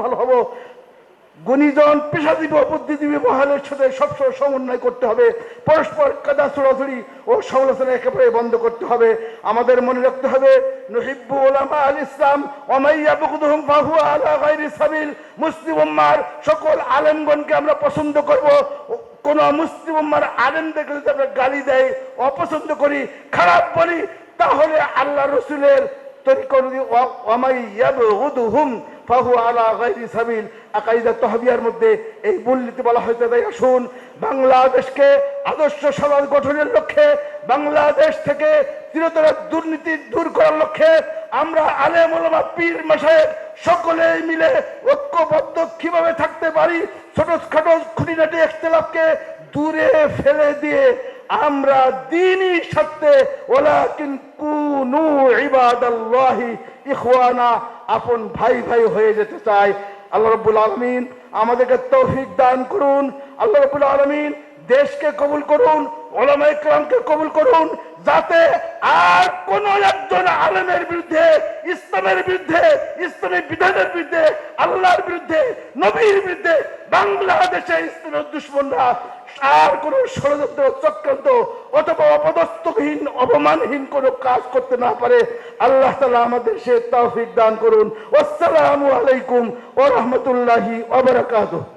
ভালো হবো। গুণীজন পেশাজীবী বুদ্ধিজীবী মহলের সাথে সবসময় সমন্বয় করতে হবে। পরস্পর কাদা ছড়াছড়ি ও সমালোচনা একেবারে বন্ধ করতে হবে। আমাদের মনে রাখতে হবে নুহিব্বু উলামা আল ইসলাম ওয়া মান ইয়াবগুদুহুম ফাহুয়া আলা গায়রি সাবিল। মুসলিম উম্মাহর সকল আলেমগণকে আমরা পছন্দ করব। কোন মুসলিম উম্মাহর আলেমদেরকে যদি আমরা গালি দেই, অপছন্দ করি, খারাপ বলি, তাহলে আল্লাহ রসুলের তরিকা অনুযায়ী ওয়া মান ইয়াবগুদুহুম ফাহুয়া আলা গায়রি সাবিল আকাইদা তহবিয়ার মধ্যে এই মূলনীতি বলা হয়েছে। তাই আসুন বাংলাদেশকে আদর্শ সমাজ গঠনের লক্ষ্যে, বাংলাদেশ থেকে চিরতরে দুর্নীতি দূর করার লক্ষ্যে আমরা আলেম ওলামা পীর মাশায়েখ সকলে মিলে ঐক্যবদ্ধ কিভাবে থাকতে পারি, ছোটখাটো খুঁটিনাটি ইখতিলাফকে দূরে ফেলে দিয়ে আমরা দ্বীনি স্বার্থে ওয়ালাকিন কুনু ইবাদাল্লাহি ইখওয়ানা আপন ভাই ভাই হয়ে যেতে চাই। আল্লাহ রাব্বুল আলামিন আমাদেরকে তৌফিক দান করুন। আল্লাহ রাব্বুল আলামিন দেশকে কবুল করুন, উলামায়ে কেরামকে কবুল করুন, যাতে আর কোন একজন আলেমের বিরুদ্ধে, ইসলামের বিরুদ্ধে, ইসলামী বিধানের বিরুদ্ধে, আল্লাহর বিরুদ্ধে, নবীর বিরুদ্ধে বাংলাদেশে ইসলামের দুশমনরা আর কোন ষড়যন্ত্র চক্রান্ত অথবা অপদস্থহীন অপমানহীন কোনো কাজ করতে না পারে। আল্লাহ তাআলা আমাদের সে তৌফিক দান করুন। আসসালামু আলাইকুম ওয়া রাহমাতুল্লাহি ওয়া বারাকাতুহু।